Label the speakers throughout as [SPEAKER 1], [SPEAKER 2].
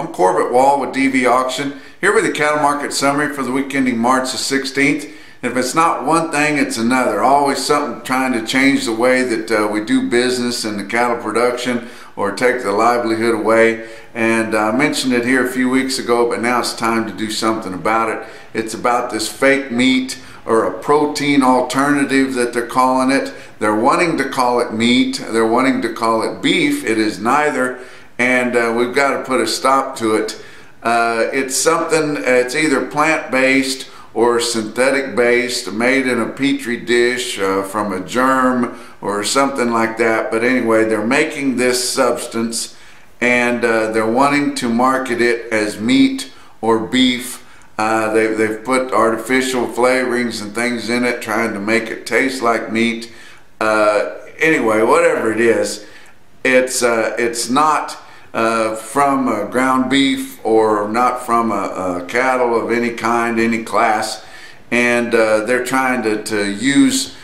[SPEAKER 1] I'm Corbett Wall with DV Auction, here with the cattle market summary for the week ending March the 16th. If it's not one thing, it's another. Always something trying to change the way that we do business in the cattle production or take the livelihood away. And I mentioned it here a few weeks ago, but now it's time to do something about it. It's about this fake meat or a protein alternative that they're calling it. They're wanting to call it meat. They're wanting to call it beef. It is neither. And we've got to put a stop to it. It's something, it's either plant-based or synthetic-based, made in a petri dish from a germ or something like that. But anyway, they're making this substance and they're wanting to market it as meat or beef. They've put artificial flavorings and things in it, trying to make it taste like meat. Anyway, whatever it is, it's not from ground beef or not from a cattle of any kind, any class, and they're trying to use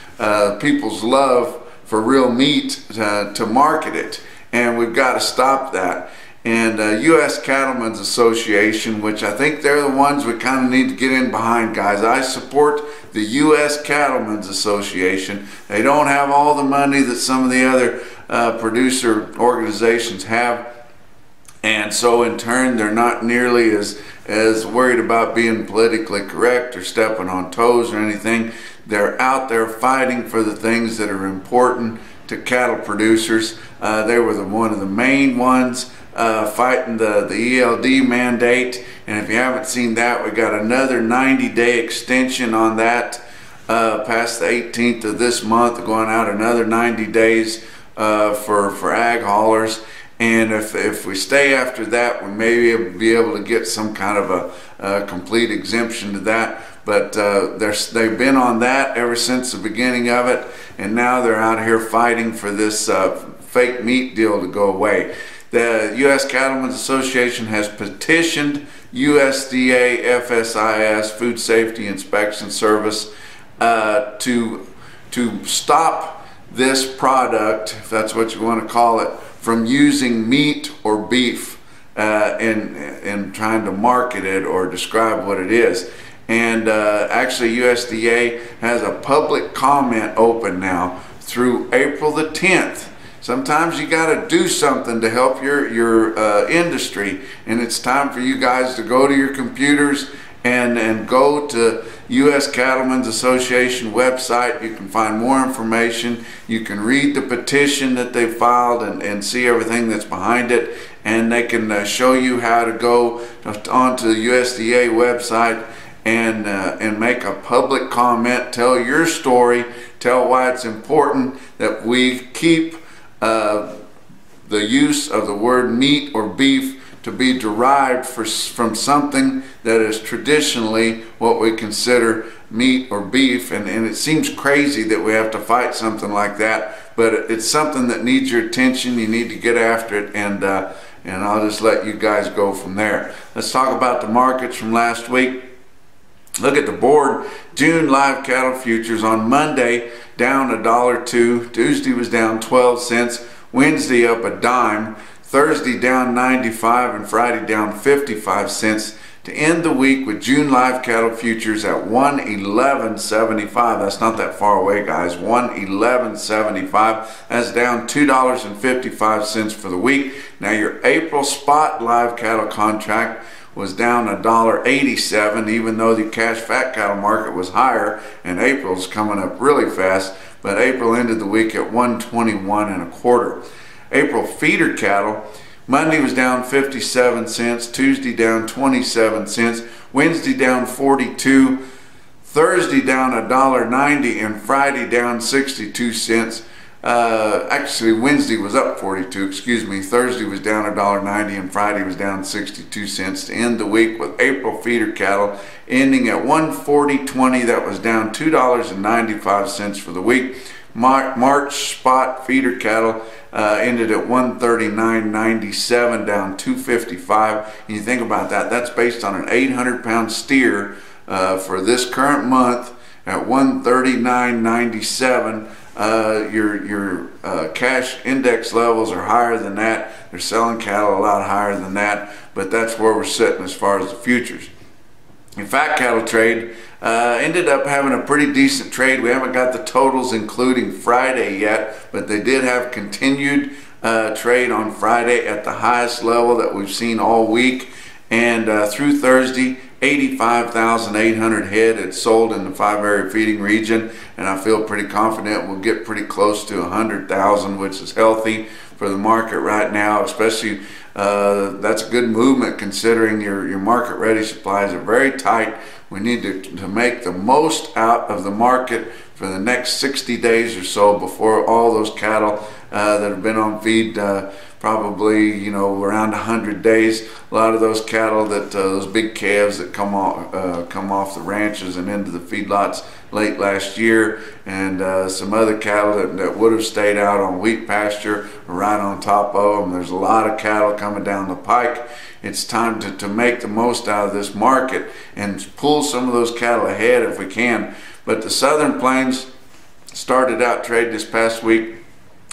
[SPEAKER 1] people's love for real meat to market it, and we've got to stop that. And U.S. Cattlemen's Association, which I think they're the ones we kind of need to get in behind, guys. I support the U.S. Cattlemen's Association. They don't have all the money that some of the other producer organizations have. And so in turn, they're not nearly as worried about being politically correct or stepping on toes or anything. They're out there fighting for the things that are important to cattle producers. They were one of the main ones fighting the ELD mandate. And if you haven't seen that, we got another 90-day extension on that past the 18th of this month, going out another 90 days for ag haulers. And if we stay after that, we may be able to get some kind of a complete exemption to that. But they've been on that ever since the beginning of it, and now they're out here fighting for this fake meat deal to go away. The U.S. Cattlemen's Association has petitioned USDA FSIS, Food Safety Inspection Service, to stop this product, if that's what you want to call it, from using meat or beef in trying to market it or describe what it is. And actually USDA has a public comment open now through April the 10th. Sometimes you got to do something to help your industry, and it's time for you guys to go to your computers and go to U.S. Cattlemen's Association website. You can find more information. You can read the petition that they filed and see everything that's behind it, and they can show you how to go onto the USDA website and make a public comment, tell your story, tell why it's important that we keep the use of the word meat or beef to be derived from something that is traditionally what we consider meat or beef. And it seems crazy that we have to fight something like that, but it's something that needs your attention. You need to get after it, and I'll just let you guys go from there. Let's talk about the markets from last week. Look at the board. June live cattle futures on Monday down $1.02. Tuesday was down 12 cents. Wednesday up a dime. Thursday down 95 and Friday down 55 cents to end the week with June live cattle futures at 111.75. That's not that far away, guys. 111.75. That's down $2.55 for the week. Now your April spot live cattle contract was down $1.87, even though the cash fat cattle market was higher, and April's coming up really fast, but April ended the week at 121.25. April feeder cattle, Monday was down 57 cents, Tuesday down 27 cents, Wednesday down 42, Thursday down $1.90, and Friday down 62 cents. Actually, Wednesday was up 42, excuse me. Thursday was down $1.90 and Friday was down 62 cents to end the week with April feeder cattle ending at 140.20. That was down $2.95 for the week. March spot feeder cattle ended at 139.97, down 255. And you think about that, that's based on an 800-pound steer for this current month at 139.97. Your cash index levels are higher than that. They're selling cattle a lot higher than that, but that's where we're sitting as far as the futures. In fat cattle trade, ended up having a pretty decent trade. We haven't got the totals including Friday yet, but they did have continued trade on Friday at the highest level that we've seen all week. And through Thursday, 85,800 head had sold in the 5-area feeding region, and I feel pretty confident we'll get pretty close to 100,000, which is healthy for the market right now. Especially that's a good movement considering your market ready supplies are very tight. We need to make the most out of the market for the next 60 days or so before all those cattle that have been on feed probably around 100 days. A lot of those cattle that those big calves that come off the ranches and into the feedlots late last year, and some other cattle that would have stayed out on wheat pasture right on top of them. There's a lot of cattle coming down the pike. It's time to make the most out of this market and pull some of those cattle ahead if we can. But the Southern Plains started out trade this past week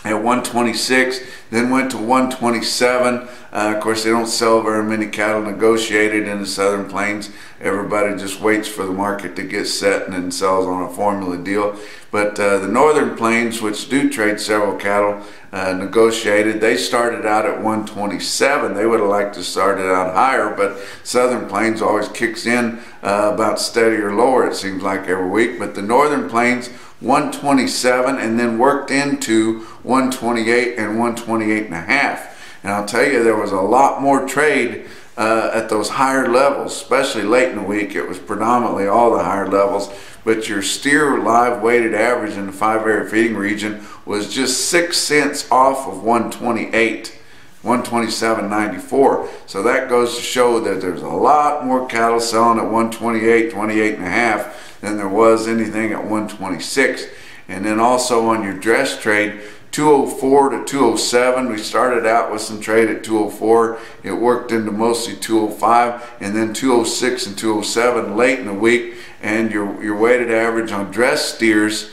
[SPEAKER 1] at 126, then went to 127. Of course, they don't sell very many cattle negotiated in the Southern Plains. Everybody just waits for the market to get set and then sells on a formula deal. But the Northern Plains, which do trade several cattle negotiated, they started out at 127. They would have liked to start it out higher, but Southern Plains always kicks in about steady or lower, it seems like, every week. But the Northern Plains, 127, and then worked into 128 and 128 and a half. And I'll tell you, there was a lot more trade at those higher levels, especially late in the week. It was predominantly all the higher levels, but your steer live weighted average in the 5-area feeding region was just 6 cents off of 128. 127.94. So that goes to show that there's a lot more cattle selling at 128, 28 and a half than there was anything at 126. And then also on your dress trade, 204 to 207, we started out with some trade at 204. It worked into mostly 205, and then 206 and 207 late in the week. And your weighted average on dress steers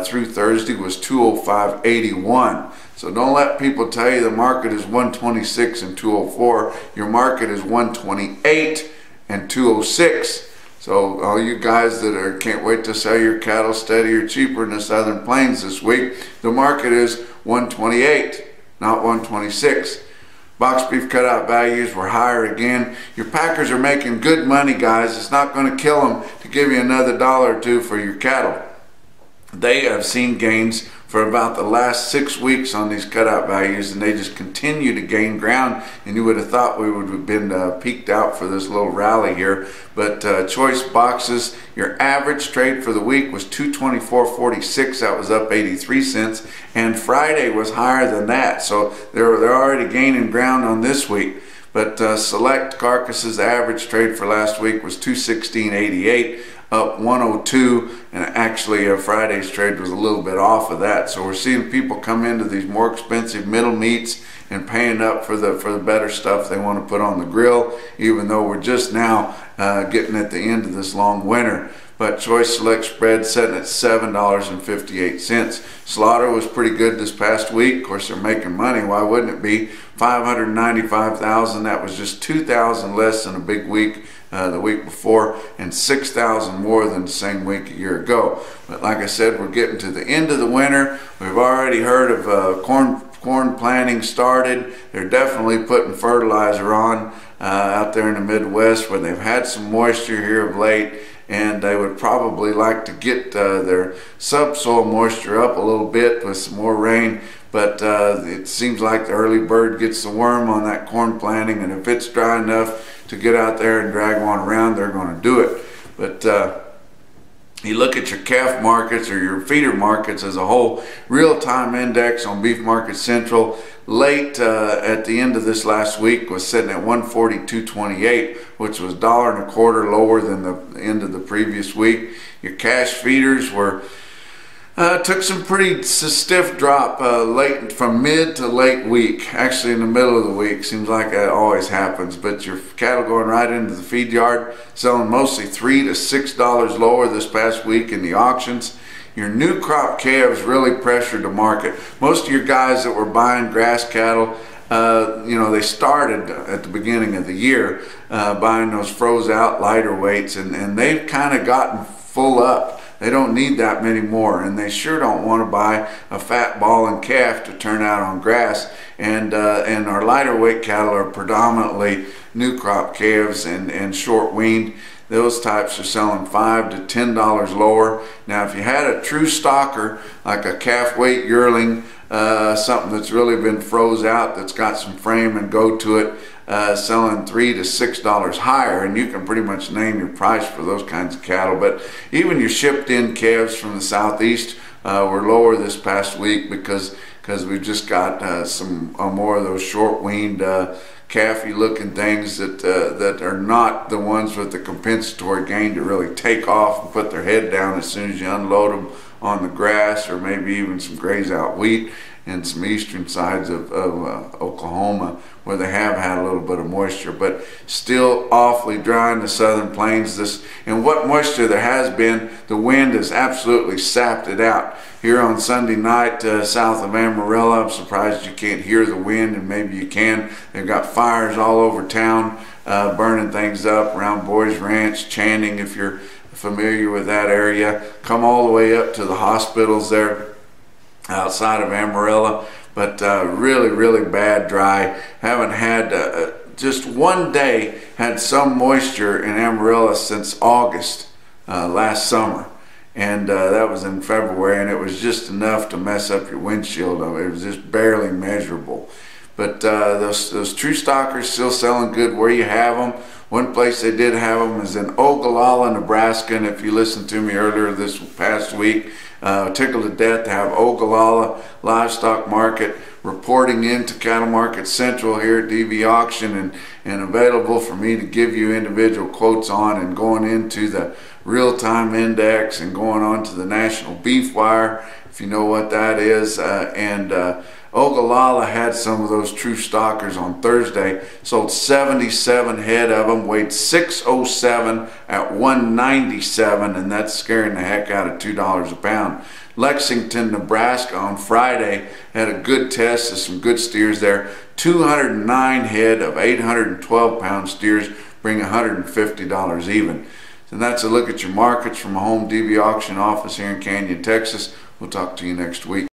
[SPEAKER 1] through Thursday was 205.81. So don't let people tell you the market is 126 and 204. Your market is 128 and 206. So all you guys that can't wait to sell your cattle steady or cheaper in the Southern Plains this week, the market is 128, not 126. Box beef cutout values were higher again. Your packers are making good money, guys. It's not going to kill them to give you another $1 or $2 for your cattle. They have seen gains for about the last 6 weeks on these cutout values, and they just continue to gain ground. And you would have thought we would have been peaked out for this little rally here. But choice boxes, your average trade for the week was 224.46. That was up 83 cents. And Friday was higher than that. So they're already gaining ground on this week. But select carcasses, the average trade for last week was 216.88. Up 102, and actually Friday's trade was a little bit off of that. So we're seeing people come into these more expensive middle meats and paying up for the better stuff they want to put on the grill, even though we're just now getting at the end of this long winter. But choice select spread setting at $7.58. Slaughter was pretty good this past week. Of course, they're making money. Why wouldn't it be? 595,000. That was just 2,000 less than a big week the week before, and 6,000 more than the same week a year ago. But like I said, we're getting to the end of the winter. We've already heard of corn planting started. They're definitely putting fertilizer on out there in the Midwest, where they've had some moisture here of late, and they would probably like to get their subsoil moisture up a little bit with some more rain. But it seems like the early bird gets the worm on that corn planting, and if it's dry enough to get out there and drag one around, they're going to do it. But you look at your calf markets or your feeder markets as a whole, real-time index on Beef Market Central late at the end of this last week was sitting at 142.28, which was $1.25 lower than the end of the previous week. Your cash feeders were took some pretty stiff drop late from mid to late week, actually in the middle of the week. Seems like that always happens. But your cattle going right into the feed yard, selling mostly $3 to $6 lower this past week in the auctions. your new crop calves really pressured the market. Most of your guys that were buying grass cattle, they started at the beginning of the year buying those froze out lighter weights, and they've kind of gotten full up. They don't need that many more, and they sure don't want to buy a fat ball and calf to turn out on grass. And our lighter weight cattle are predominantly new crop calves and short weaned. Those types are selling $5 to $10 lower. Now, if you had a true stocker, like a calf weight yearling, something that's really been froze out, that's got some frame and go to it, selling $3 to $6 higher, and you can pretty much name your price for those kinds of cattle. But even your shipped in calves from the southeast were lower this past week because we've just got some more of those short weaned calfy looking things that are not the ones with the compensatory gain to really take off and put their head down as soon as you unload them on the grass, or maybe even some graze out wheat in some eastern sides of Oklahoma, where they have had a little bit of moisture, but still awfully dry in the southern plains. And what moisture there has been, the wind has absolutely sapped it out. Here on Sunday night, south of Amarillo, I'm surprised you can't hear the wind, and maybe you can. They've got fires all over town, burning things up around Boys Ranch, Channing, if you're familiar with that area. Come all the way up to the hospitals there outside of Amarillo, but really, really bad dry. Haven't had just one day had some moisture in Amarillo since August last summer, and that was in February, and it was just enough to mess up your windshield. It was just barely measurable. But those true stockers still selling good where you have them. One place they did have them is in Ogallala, Nebraska, and if you listened to me earlier this past week, tickled to death to have Ogallala Livestock Market reporting into Cattle Market Central here at DV Auction, and available for me to give you individual quotes on, and going into the real-time index and going on to the National Beef Wire, if you know what that is. Ogallala had some of those true stockers on Thursday, sold 77 head of them, weighed 607 at 197, and that's scaring the heck out of $2 a pound. Lexington, Nebraska on Friday had a good test of some good steers there. 209 head of 812 pound steers bring $150 even. And that's a look at your markets from a home DV auction office here in Canyon, Texas. We'll talk to you next week.